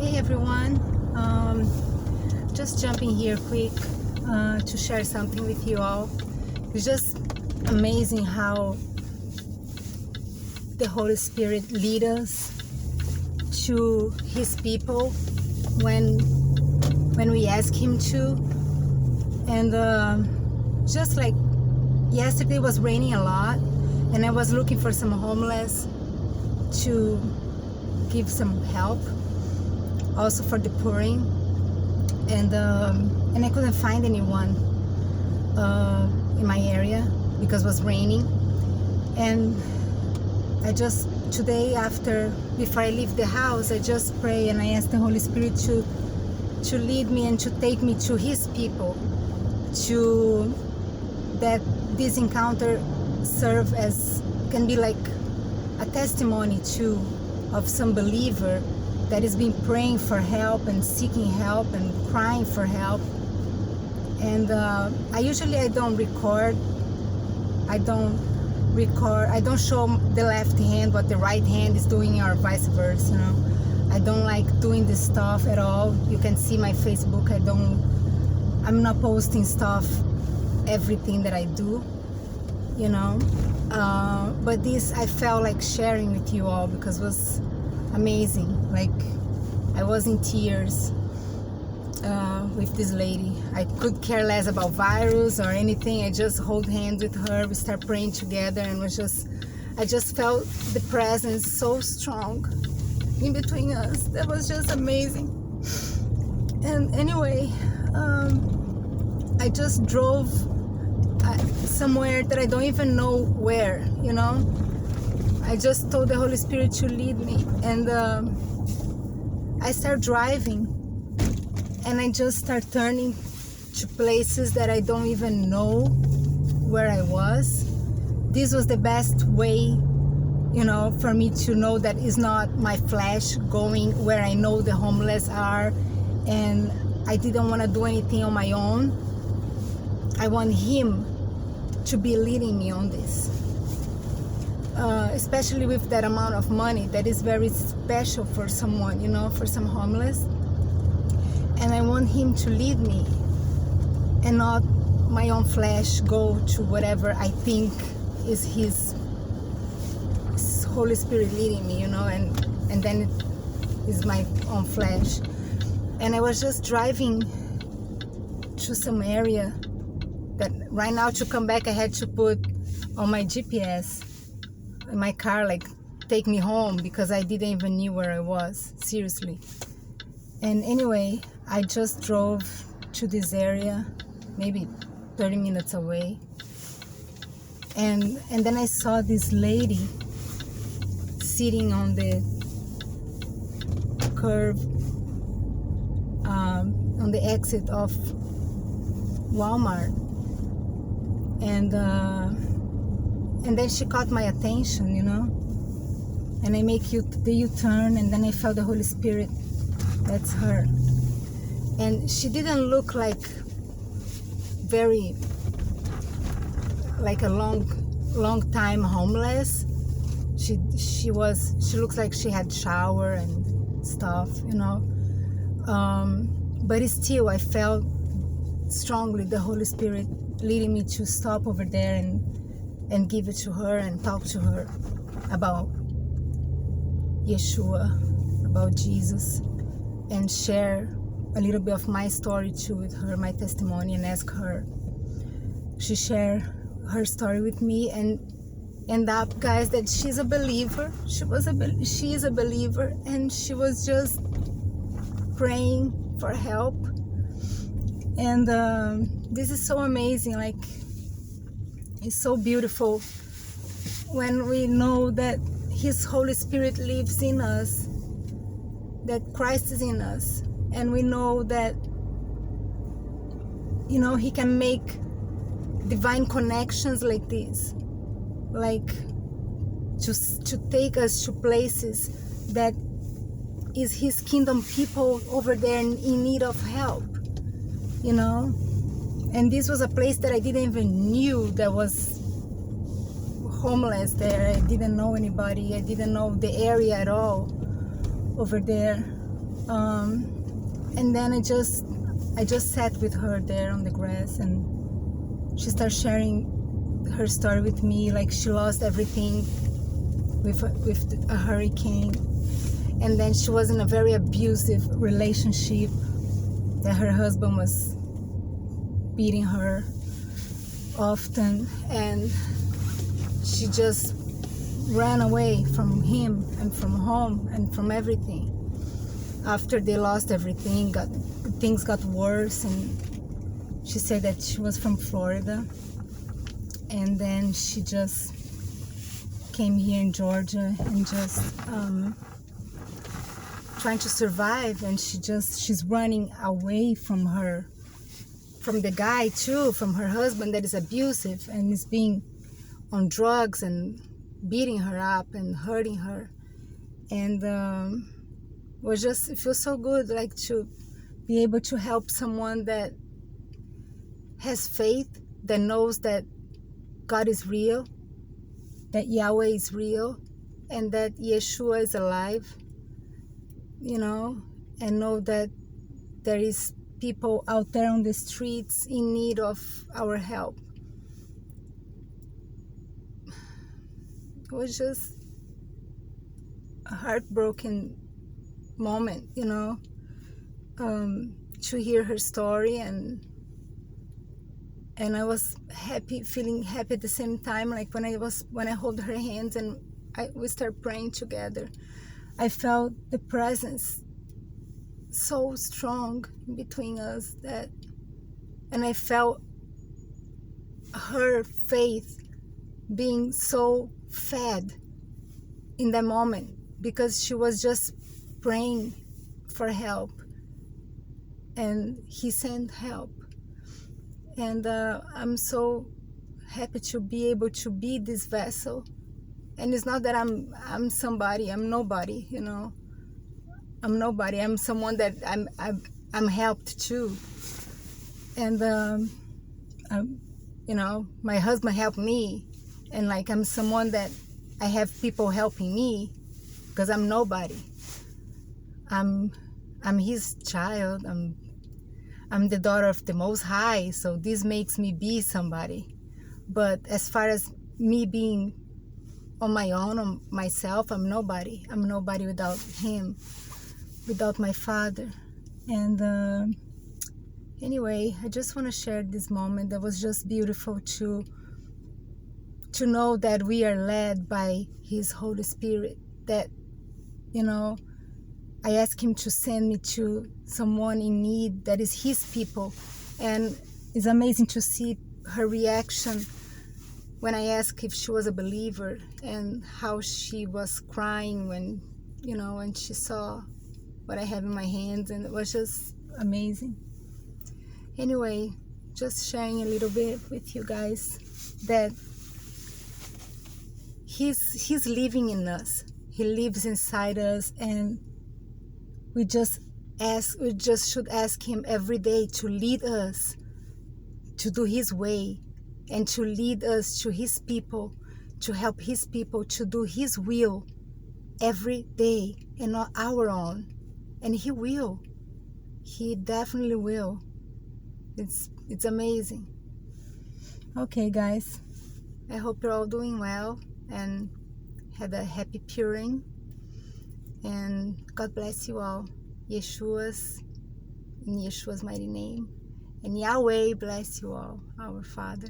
Hey everyone, just jumping here quick to share something with you all. It's just amazing how the Holy Spirit leads us to His people when we ask Him to. And just like yesterday, it was raining a lot, and I was looking for some homeless to give some help, also for the pouring, and I couldn't find anyone in my area because it was raining. And I just today, before I leave the house, I just pray and I ask the Holy Spirit to lead me and to take me to His people, to that this encounter can be like a testimony of some believer that has been praying for help and seeking help and crying for help. And I don't record. I don't show the left hand what the right hand is doing, or vice versa. I don't like doing this stuff at all. You can see my Facebook. I'm not posting stuff, everything that I do, but this I felt like sharing with you all because it was amazing. Like, I was in tears with this lady. I could care less about virus or anything. I just hold hands with her. We start praying together, and I just felt the presence so strong in between us. That was just amazing. And anyway, I just drove somewhere that I don't even know where, I just told the Holy Spirit to lead me, and I start driving, and I just start turning to places that I don't even know where I was. This was the best way, for me to know that it's not my flesh going where I know the homeless are, and I didn't want to do anything on my own. I want Him to be leading me on this, especially with that amount of money that is very special for someone, for some homeless. And I want Him to lead me and not my own flesh go to whatever I think is His Holy Spirit leading me, and then it is my own flesh. And I was just driving to some area that right now, to come back, I had to put on my GPS in my car, like, take me home, because I didn't even knew where I was, seriously. And anyway, I just drove to this area, maybe 30 minutes away. And then I saw this lady sitting on the curb, on the exit of Walmart. And then she caught my attention, and I make the U-turn, and then I felt the Holy Spirit. That's her. And she didn't look like a long time homeless. She looks like she had shower and stuff, but still I felt strongly the Holy Spirit leading me to stop over there and give it to her and talk to her about Yeshua, about Jesus, and share a little bit of my story too with her, my testimony, and ask her. She shared her story with me, and end up, guys, that she's a believer. She is a believer, and she was just praying for help. And this is so amazing. Like, it's so beautiful when we know that His Holy Spirit lives in us, that Christ is in us, and we know that, He can make divine connections like this, like to take us to places that is His kingdom people over there in need of help, And this was a place that I didn't even knew that was homeless there. I didn't know anybody. I didn't know the area at all over there. And then I just sat with her there on the grass, and she started sharing her story with me, like she lost everything with a hurricane, and then she was in a very abusive relationship that her husband was beating her often, and she just ran away from him and from home and from everything. After they lost everything, things got worse, and she said that she was from Florida, and then she just came here in Georgia and just trying to survive, and she's running away from the guy too, from her husband that is abusive and is being on drugs and beating her up and hurting her. And it feels so good, like, to be able to help someone that has faith, that knows that God is real, that Yahweh is real, and that Yeshua is alive, and know that there is people out there on the streets in need of our help. It was just a heartbroken moment, to hear her story, and I was happy, feeling happy at the same time. Like when I hold her hands and we start praying together, I felt the presence so strong between us, and I felt her faith being so fed in that moment, because she was just praying for help, and he sent help. And I'm so happy to be able to be this vessel. And it's not that I'm somebody. I'm nobody. I'm nobody. I'm someone that I'm helped too. And my husband helped me, and like I'm someone that I have people helping me, because I'm nobody. I'm his child. I'm the daughter of the Most High, so this makes me be somebody. But as far as me being on my own, on myself, I'm nobody. I'm nobody without him, without my Father. And anyway, I just want to share this moment that was just beautiful, to know that we are led by his Holy Spirit, that, I asked him to send me to someone in need that is his people. And it's amazing to see her reaction when I asked if she was a believer, and how she was crying when she saw what I have in my hands, and it was just amazing. Anyway, just sharing a little bit with you guys that he's living in us. He lives inside us, and we just should ask him every day to lead us to do his way, and to lead us to his people, to help his people to do his will every day, and not our own. And he will. He definitely will. It's amazing. Okay, guys, I hope you're all doing well and had a happy Purim. And God bless you all. In Yeshua's mighty name. And Yahweh bless you all, our Father.